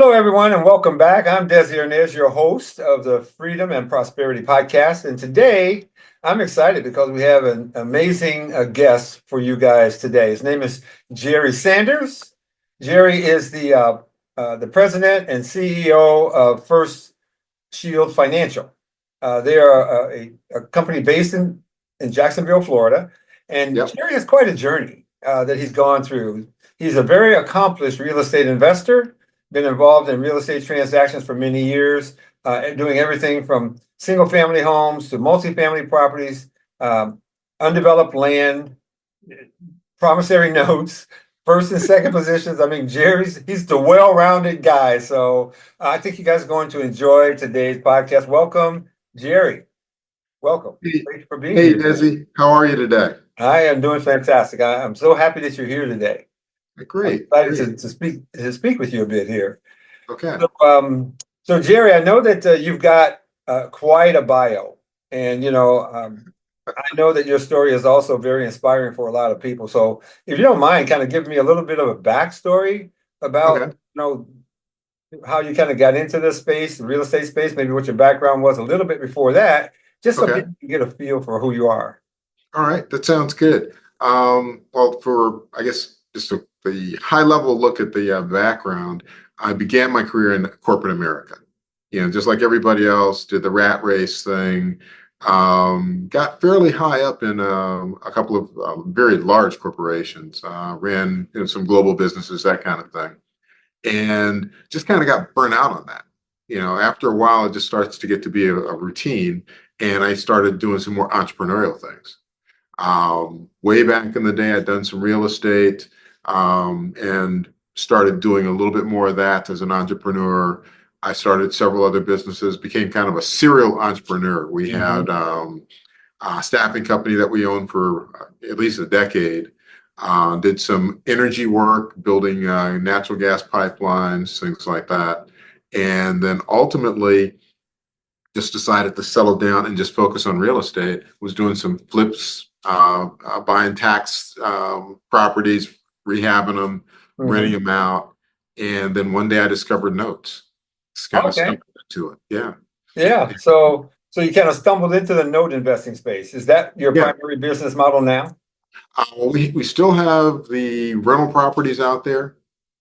Hello, everyone, and welcome back. I'm Desi Ornez, your host of the Freedom and Prosperity Podcast. And today I'm excited because we have an amazing guest for you guys today. His name is Jerry Sanders. Jerry is the president and CEO of First Shield Financial. They are a company based in Jacksonville, Florida. And Yep. Jerry has quite a journey that he's gone through. He's a very accomplished real estate investor, been involved in real estate transactions for many years, doing everything from single family homes to multifamily properties, undeveloped land, promissory notes, first and second positions. I mean, he's the well-rounded guy. So I think you guys are going to enjoy today's podcast. Welcome, Jerry. Welcome. Hey, Thanks for being hey, here. Desi, how are you today? I am doing fantastic. I'm so happy that you're here today. I'm Great, excited great. to speak with you a bit here. Okay. So Jerry, I know that you've got quite a bio, and I know that your story is also very inspiring for a lot of people. So if you don't mind, kind of give me a little bit of a backstory about Okay. how you kind of got into this space, the real estate space, maybe what your background was a little bit before that, just so Okay. people can get a feel for who you are. All right. That sounds good. Well, for I guess just the high level look at the background, I began my career in corporate America. Just like everybody else, did the rat race thing. Got fairly high up in a couple of very large corporations. Ran some global businesses, that kind of thing, and just kind of got burnt out on that. After a while, it just starts to get to be a routine, and I started doing some more entrepreneurial things. Way back in the day, I'd done some real estate and started doing a little bit more of that as an entrepreneur. I started several other businesses, became kind of a serial entrepreneur. We had a staffing company that we owned for at least a decade. Did some energy work, building natural gas pipelines, things like that. And then ultimately just decided to settle down and just focus on real estate. Was doing some flips, buying tax properties, rehabbing them, renting them out. And then one day I discovered notes. Just kind of Okay. stumbled into it. Yeah. Yeah. So you kind of stumbled into the note investing space. Is that your Yeah. primary business model now? Well, we still have the rental properties out there,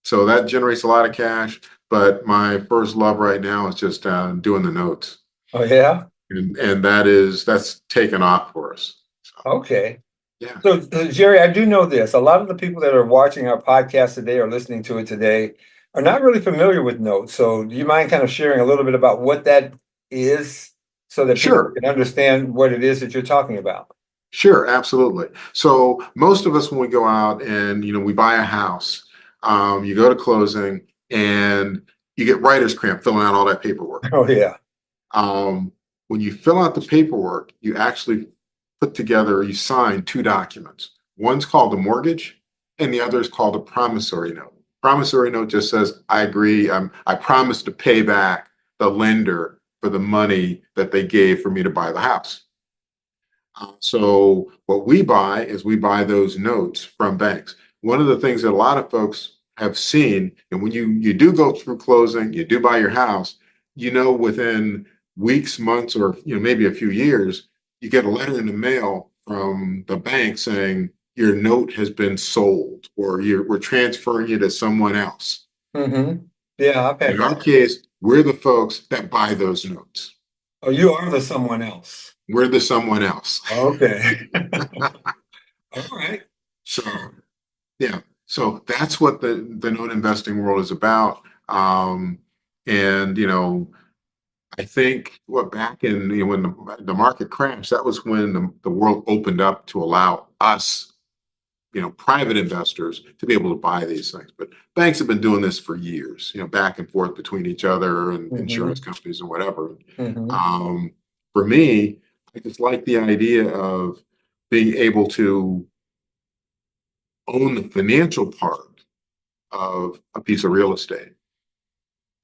so that generates a lot of cash. But my first love right now is just doing the notes, Oh, yeah. and that's taken off for us. So, Okay. yeah, So, Jerry, I do know this. A lot of the people that are watching our podcast today or listening to it today are not really familiar with notes. So, do you mind kind of sharing a little bit about what that is so that people sure, can understand what it is that you're talking about? sure, absolutely. So most of us, when we go out and we buy a house, you go to closing and you get writer's cramp filling out all that paperwork. Oh, yeah. Um, when you fill out the paperwork, you actually put together, you sign two documents. One's called a mortgage, and the other is called a promissory note. Promissory note just says, I agree, I promise to pay back the lender for the money that they gave for me to buy the house. So what we buy is we buy those notes from banks. One of the things that a lot of folks have seen, and when you do go through closing, you do buy your house, within weeks, months, or maybe a few years, you get a letter in the mail from the bank saying your note has been sold, or we're transferring you to someone else. Mm-hmm. Yeah, I've had In our that. case, we're the folks that buy those notes. Oh, you are the someone else. We're the someone else. Okay. All right. So yeah, so that's what the note investing world is about. And I think what back in when the market crashed, that was when the world opened up to allow us, private investors to be able to buy these things. But banks have been doing this for years, back and forth between each other and insurance companies and whatever. Mm-hmm. For me, I just like the idea of being able to own the financial part of a piece of real estate.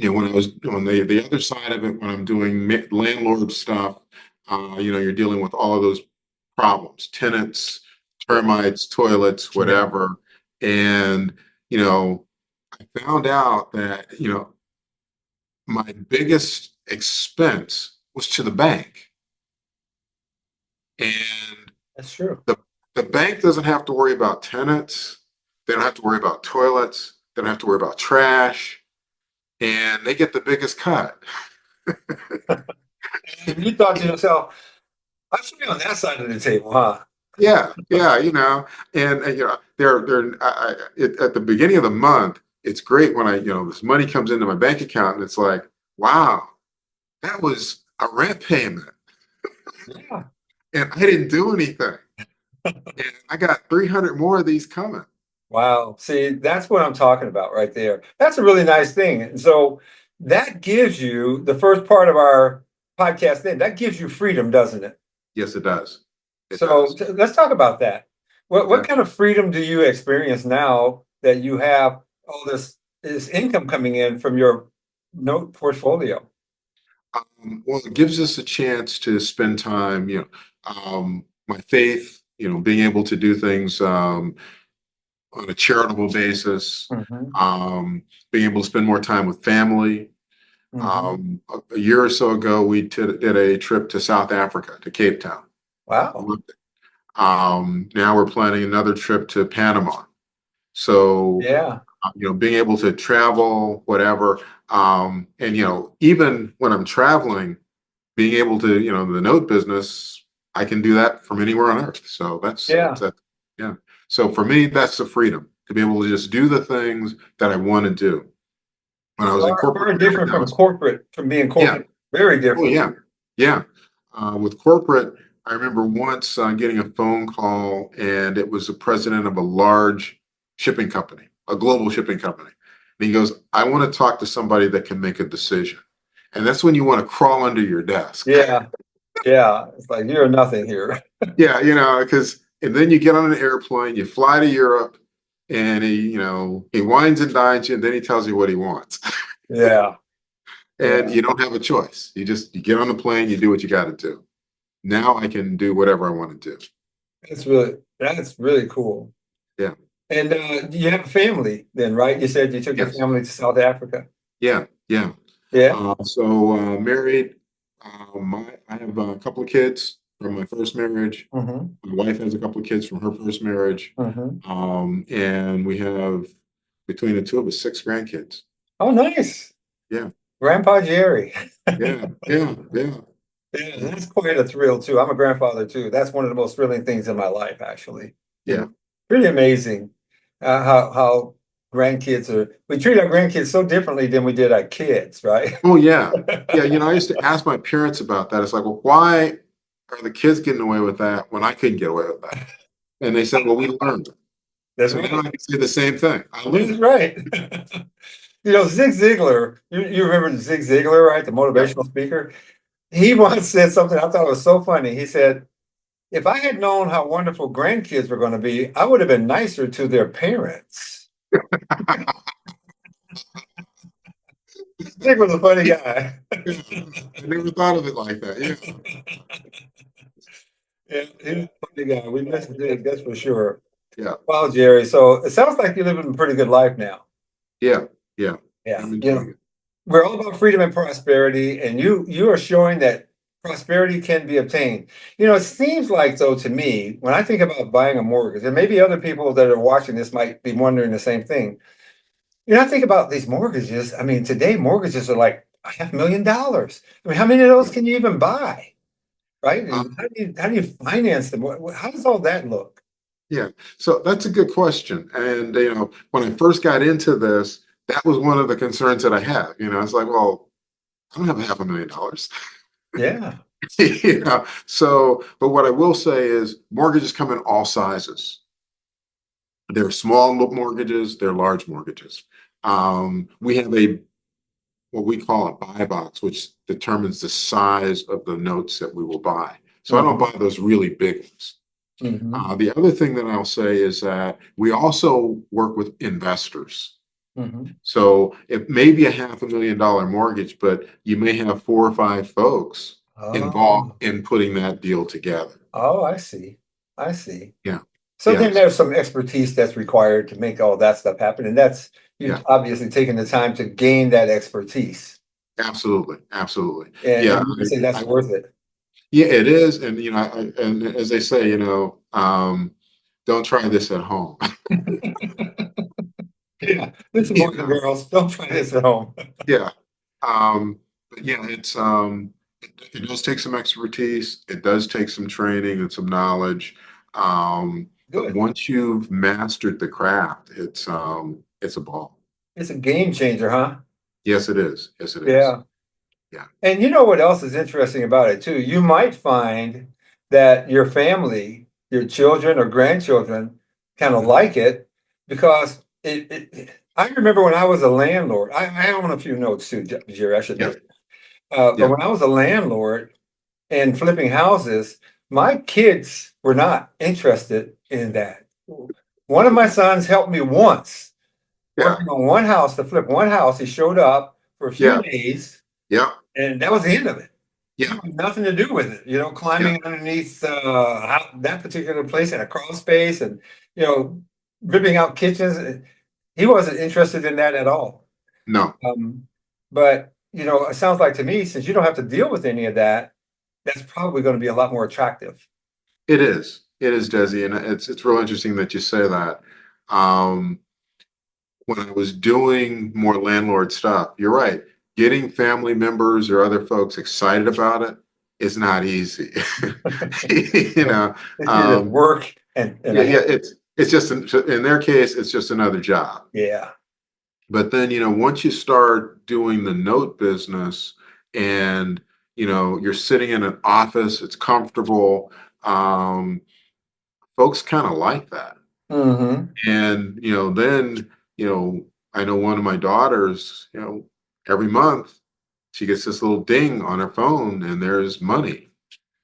When I was on the other side of it, when I'm doing landlord stuff, you're dealing with all of those problems, tenants, termites, toilets, Yeah. whatever. And, I found out that, my biggest expense was to the bank. And That's true. the bank doesn't have to worry about tenants. They don't have to worry about toilets. They don't have to worry about trash. And they get the biggest cut. And you thought to yourself, I should be on that side of the table, huh? Yeah, yeah, at the beginning of the month, it's great when this money comes into my bank account and it's like, wow, that was a rent payment Yeah. and I didn't do anything. And I got 300 more of these coming. Wow. See, that's what I'm talking about right there. That's a really nice thing. And so that gives you the first part of our podcast then, that gives you freedom, doesn't it? Yes, it does. It So does. let's talk about that. What Yeah. kind of freedom do you experience now that you have all this income coming in from your note portfolio? Well, it gives us a chance to spend time, my faith, being able to do things on a charitable basis, Hmm. being able to spend more time with family. Hmm. A year or so ago, we did a trip to South Africa, to Cape Town. Wow. Now we're planning another trip to Panama. So, Yeah. being able to travel, whatever, and even when I'm traveling, being able to, the note business, I can do that from anywhere on earth. So Yeah. yeah. So for me, that's the freedom to be able to just do the things that I want to do. When I was in corporate Far different America, from corporate, from being yeah, corporate. Very oh different. yeah, yeah. With corporate, I remember once getting a phone call, and it was the president of a large shipping company, a global shipping company. And he goes, "I want to talk to somebody that can make a decision." And that's when you want to crawl under your desk. Yeah. Yeah. It's like you're nothing here. Yeah, because and then you get on an airplane, you fly to Europe, and he wines and dines you, and then he tells you what he wants. Yeah. And Yeah. you don't have a choice. You get on the plane, you do what you got to do. Now I can do whatever I want to do. That's really cool. Yeah. And you have a family then, right? You said you took your Yes. family to South Africa. Yeah. Yeah. Yeah. Married. I have a couple of kids from my first marriage. Hmm. My wife has a couple of kids from her first marriage. Hmm. And we have between the two of us 6 grandkids. Oh, nice. Yeah. Grandpa Jerry. Yeah. Yeah. Yeah. Yeah, that's quite a thrill too. I'm a grandfather too. That's one of the most thrilling things in my life, actually. Yeah. Pretty amazing how grandkids are. We treat our grandkids so differently than we did our kids, right? Oh yeah. Yeah. I used to ask my parents about that. It's like, well, why are the kids getting away with that when I couldn't get away with that? And they said, well, we learned. That's So now I right. can say the same thing. I That's learned. right. Zig Ziglar, you remember Zig Ziglar, right? The Yeah. motivational speaker. He once said something I thought was so funny. He said, if I had known how wonderful grandkids were going to be, I would have been nicer to their parents. Zig was a funny guy. Yeah. I never thought of it like that. Yeah. Yeah, he's a funny guy. We miss Zig, that's for sure. Yeah. Wow, Jerry. So it sounds like you're living a pretty good life now. Yeah. Yeah. Yeah. I'm enjoying it. We're all about freedom and prosperity, and you are showing that prosperity can be obtained. It seems like though to me, when I think about buying a mortgage, and maybe other people that are watching this might be wondering the same thing. I think about these mortgages. I mean, today mortgages are like $500,000. I mean, how many of those can you even buy? Right? And Um, how do you finance them? How does all that look? yeah. So that's a good question. And when I first got into this, that was one of the concerns that I had. It's like, well, I don't have $500,000. Yeah. So, but what I will say is mortgages come in all sizes. There are small mortgages, there are large mortgages. We have what we call a buy box, which determines the size of the notes that we will buy. So I don't Hmm. buy those really big ones. Hmm. The other thing that I'll say is that we also work with investors. Hmm. So it may be a $500,000 mortgage, but you may have 4 or 5 folks involved Oh, in putting that deal together. oh, I see. I see. Yeah. So then Yes. there's some expertise that's required to make all that stuff happen. And that's you've Yeah. obviously taken the time to gain that expertise. Absolutely, absolutely. And Yeah, you say that's worth it. yeah, it is. And and as they say, don't try this at home. Yeah, listen, You boys and know, girls, don't try this at home. yeah. But yeah, it does take some expertise. It does take some training and some knowledge. But Good. once you've mastered the craft, it's a ball. It's a game changer, huh? Yes, it is. Yes, it is. Yeah. Yeah. And you know what else is interesting about it too? You might find that your family, your children or grandchildren kind of Mhm. like it because I remember when I was a landlord, I own a few notes too, Jerry, I should Yeah. mention. But Yeah. when I was a landlord and flipping houses, my kids were not interested in that. One of my sons helped me once Yeah. working on one house to flip one house. He showed up for a few Yeah. days, Yeah. and that was the end of it. He Yeah. had nothing to do with it, Yeah. climbing underneath that particular place in a crawl space and you know ripping out kitchens. He wasn't interested in that at all. No, But it sounds like to me, since you don't have to deal with any of that, that's probably going to be a lot more attractive. it is. It is, Desi, and it's real interesting that you say that. Um, when I was doing more landlord stuff, you're right. Getting family members or other folks excited about it is not easy. You know, This year is um, work and yeah, a half. yeah. It's just in their case, it's just another job. Yeah. But then, once you start doing the note business and, you're sitting in an office, it's comfortable. Folks kind of like that. Hmm. And, then, I know one of my daughters, every month she gets this little ding on her phone and there's money.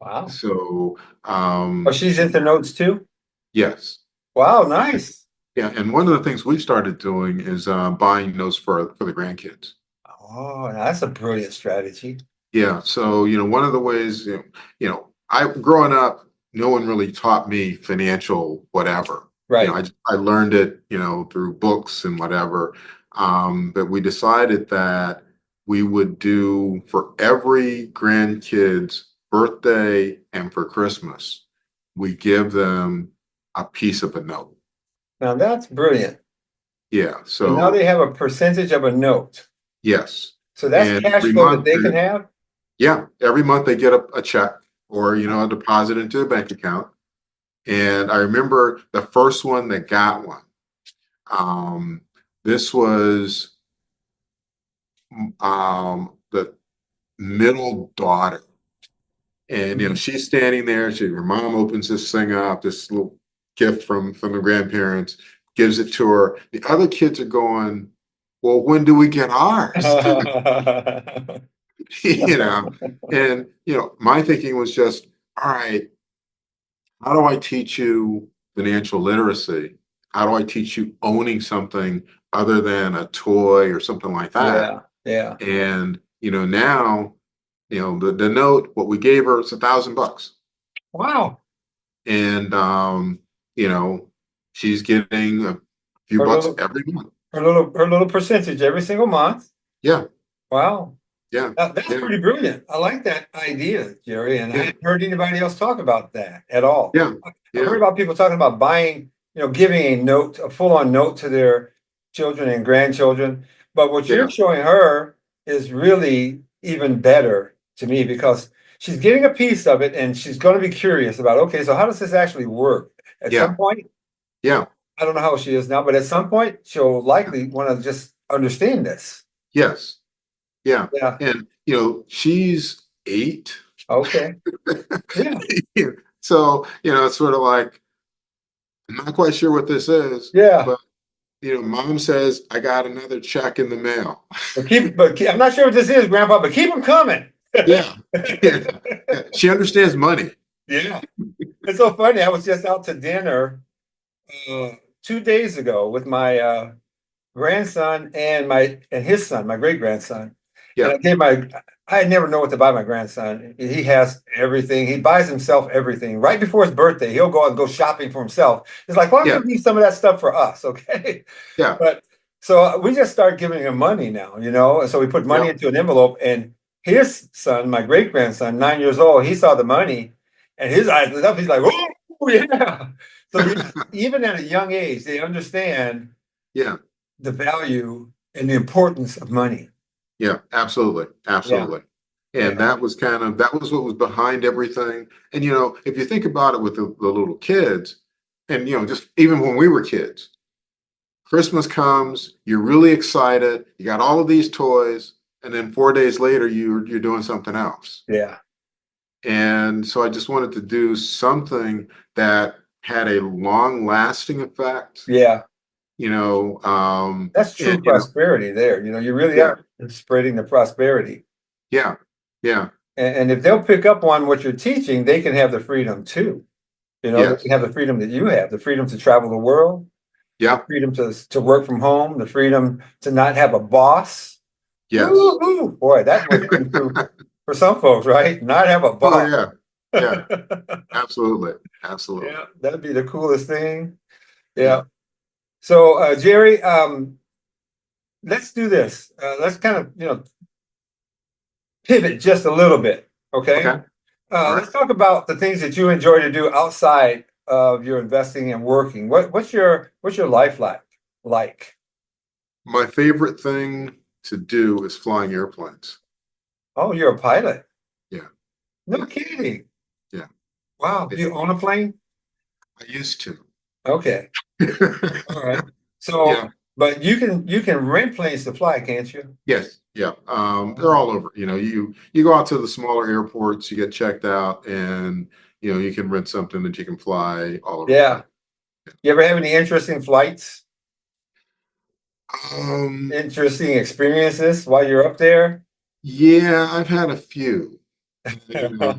Wow. So, Oh, she's into notes too? yes. Wow, nice. Yeah. And one of the things we started doing is buying notes for the grandkids. Oh, that's a brilliant strategy. Yeah. So, one of the ways, I growing up, no one really taught me financial whatever. Right. I learned it, through books and whatever. But we decided that we would do for every grandkid's birthday and for Christmas, we give them a piece of a note. Now that's brilliant. Yeah. And now So, they have a percentage of a note. yes. So that's And cash every flow that month, they can have. yeah, every month they get a check or, a deposit into a bank account. And I remember the first one that got one. This was the middle daughter. And Mhm. she's standing there. Her mom opens this thing up, this little gift from the grandparents, gives it to her. The other kids are going, "Well, when do we get ours?" you know, and my thinking was just, all right, how do I teach you financial literacy? How do I teach you owning something other than a toy or something like that? Yeah, yeah. And now, the note, what we gave her is $1,000, Wow. and you know, she's getting a few Her bucks little every month. her little percentage every single month. Yeah, Wow. yeah, That's yeah, pretty brilliant. I like that idea, Jerry, and I yeah, hadn't heard anybody else talk about that at all. yeah, I've yeah, heard about people talking about buying, giving a note, a full-on note to their children and grandchildren. But what yeah, you're showing her is really even better to me because she's getting a piece of it and she's going to be curious about, okay, so how does this actually work? At yeah, some point, yeah, I don't know how she is now, but at some point, she'll likely want to just understand this. yes, yeah. Yeah. And she's 8. Okay. Yeah. So, it's sort of like, I'm not quite sure what this is, Yeah. but mom says I got another check in the mail. I'm not sure what this is, Grandpa, but keep them coming. Yeah. Yeah. Yeah. She understands money. Yeah. It's so funny. I was just out to dinner 2 days ago with my grandson and his son, my great grandson. And Yeah. I never know what to buy my grandson. He has everything. He buys himself everything. Right before his birthday, he'll go out and go shopping for himself. It's like, why don't Yeah. you leave some of that stuff for us? Okay. Yeah. But So we just start giving him money now, you know, and so we put money Yep. into an envelope, and his son, my great grandson, 9 years old, he saw the money, and his eyes lit up. He's like, "Oh yeah!" So yeah, even at a young age, they understand Yeah. the value and the importance of money. Yeah. Absolutely. Yeah, Absolutely. And yeah, that was that was what was behind everything. And, if you think about it with the little kids, and, just even when we were kids, Christmas comes, you're really excited, you got all of these toys, and then 4 days later, you're doing something else. yeah, And so I just wanted to do something that had a long lasting effect, yeah. That's and true prosperity there. You know, you really yeah, are spreading the prosperity. yeah, yeah, And if they'll pick up on what you're teaching, they can have the freedom too. You know, they can yes, have the freedom that you have, the freedom to travel the world, yeah, freedom to work from home, the freedom to not have a boss. yes. Woo-hoo. Boy, that must be true for some folks, right? Not have a Oh boss. yeah, yeah, absolutely, absolutely. Yeah, that'd be the coolest thing. Yeah. Yeah. So, Jerry, let's do this. Let's kind of, pivot just a little bit. Okay. Okay. All right. Let's talk about the things that you enjoy to do outside of your investing and working. What's your life like? Like, My favorite thing to do is flying airplanes. oh, you're a pilot. Yeah, No yeah, kidding. yeah. Wow. Do It- you own a plane? I used to. Okay. All right. Yeah. So, but you can rent planes to fly, can't you? Yes. Yeah. They're all over. You go out to the smaller airports, you get checked out, and you can rent something that you can fly all over the Yeah. place. You ever have any interesting flights? Um, Interesting experiences while you're up there? yeah, I've had a few.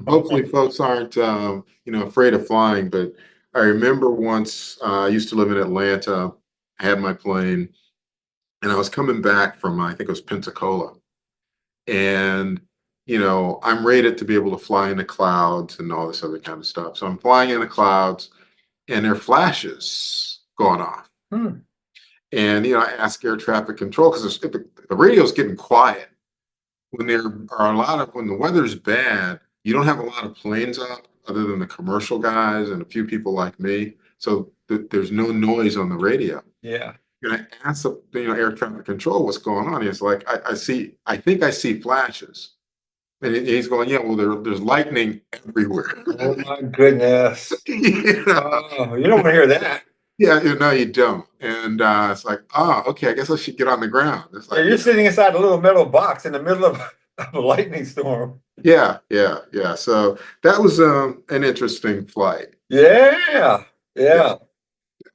Hopefully folks aren't afraid of flying, but I remember once I used to live in Atlanta. I had my plane, and I was coming back from I think it was Pensacola, and I'm rated to be able to fly in the clouds and all this other kind of stuff. So I'm flying in the clouds, and there are flashes going off. Hmm. And I ask air traffic control because the radio's getting quiet. When there are a lot of when the weather's bad, you don't have a lot of planes up other than the commercial guys and a few people like me. So there's no noise on the radio. Yeah. And I asked the air traffic control what's going on. He's like, I think I see flashes. And he's going, yeah, well, there's lightning everywhere. Oh my goodness. Yeah, Oh, you don't want to hear that. yeah, no, you don't. And it's like, oh, okay, I guess I should get on the ground. It's Yeah, like, you're sitting inside a little metal box in the middle of a lightning storm. yeah, yeah, yeah. So that was an interesting flight. Yeah. Yeah. Yeah.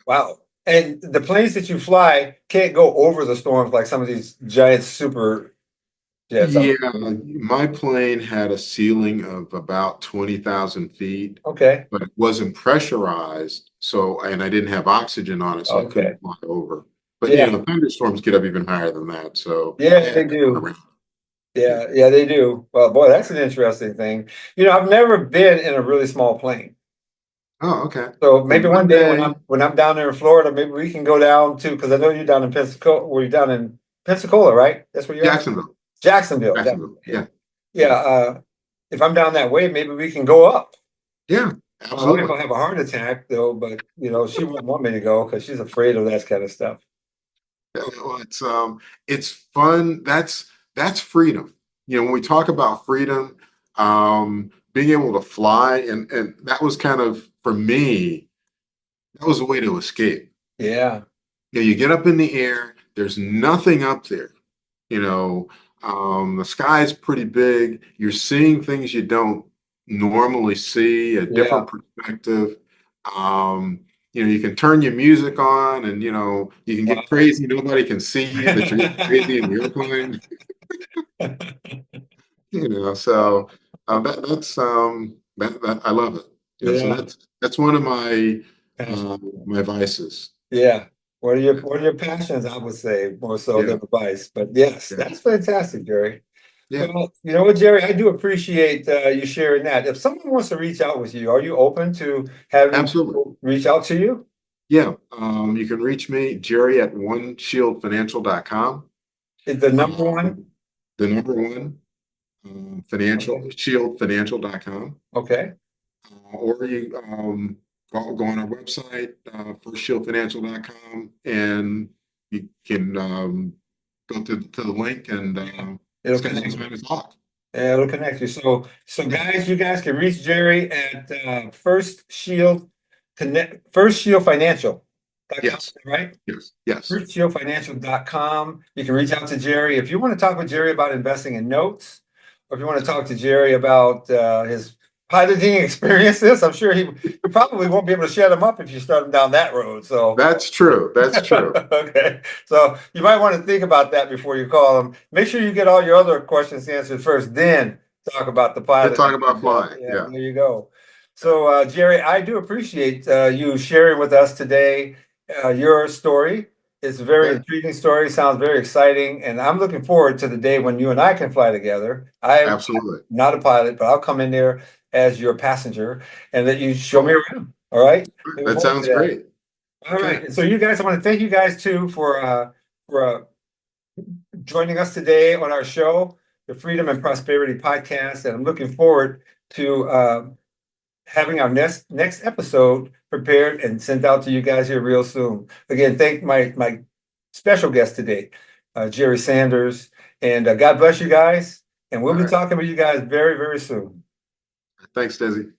Wow. And the planes that you fly can't go over the storms like some of these giant super jets. Yeah, my plane had a ceiling of about 20,000 feet, Okay. but it wasn't pressurized. So, and I didn't have oxygen on it, so I Okay. couldn't fly over. But, Yeah. thunderstorms get up even higher than that. So I Yeah, they had to run do. around. Yeah. Yeah. Yeah, they do. Well, boy, that's an interesting thing. I've never been in a really small plane. Oh, okay. So Well, maybe one one day when day, I'm down there in Florida, maybe we can go down to because I know you're down in Pensacola. Well, you're down in Pensacola, right? That's where you're at? Jacksonville, Jacksonville. Jacksonville. Yeah. Yeah. Yeah. Yeah. If I'm down that way, maybe we can go up. Yeah. My wife Absolutely. will have a heart attack though, but she wouldn't want me to go because she's afraid of that kind of stuff. Yeah, well, it's fun. That's freedom. When we talk about freedom, being able to fly, and that was kind of for me, that was a way to escape. Yeah. You get up in the air, there's nothing up there. You know, the sky's pretty big. You're seeing things you don't normally see, a Yeah. different perspective. You can turn your music on and you can get Wow. crazy. Nobody can see you that you're getting crazy in the airplane. So that I love it. So Yeah. that's one of my vices. Yeah. What are your passions, I would say, more so Yeah, than advice. But yes, yeah, that's fantastic, Jerry. yeah. Well, you know what, Jerry, I do appreciate you sharing that. If someone wants to reach out with you, are you open to having Absolutely. people reach out to you? Yeah, you can reach me, Jerry, at oneshieldfinancial.com. Is the number one? The number one, financial, Okay. shieldfinancial.com. Okay. Or you go on our website, firstshieldfinancial.com, and you can go to the link and It'll schedule connect. time to talk. Yeah, it'll connect you. So guys, you guys can reach Jerry at First Shield Financial. Yes, Right? yes. FirstShieldFinancial.com. You can reach out to Jerry. If you want to talk with Jerry about investing in notes, or if you want to talk to Jerry about his piloting experiences, I'm sure you probably won't be able to shut him up if you start him down that road. So That's true. That's true. okay. So you might want to think about that before you call him. Make sure you get all your other questions answered first, then talk about the pilot. We're talking about flying. Yeah. There you go. So Jerry, I do appreciate you sharing with us today your story. It's a very intriguing story, sounds very exciting, and I'm looking forward to the day when you and I can fly together. I'm Absolutely. not a pilot, but I'll come in there as your passenger and let you show me around. All right? That sounds great. All right. So you guys, I want to thank you guys too for joining us today on our show, the Freedom and Prosperity Podcast, and I'm looking forward to having our next episode prepared and sent out to you guys here real soon. Again, thank my special guest today, Jerry Sanders, and God bless you guys. And we'll be talking with you guys very, very soon. Thanks, Desi.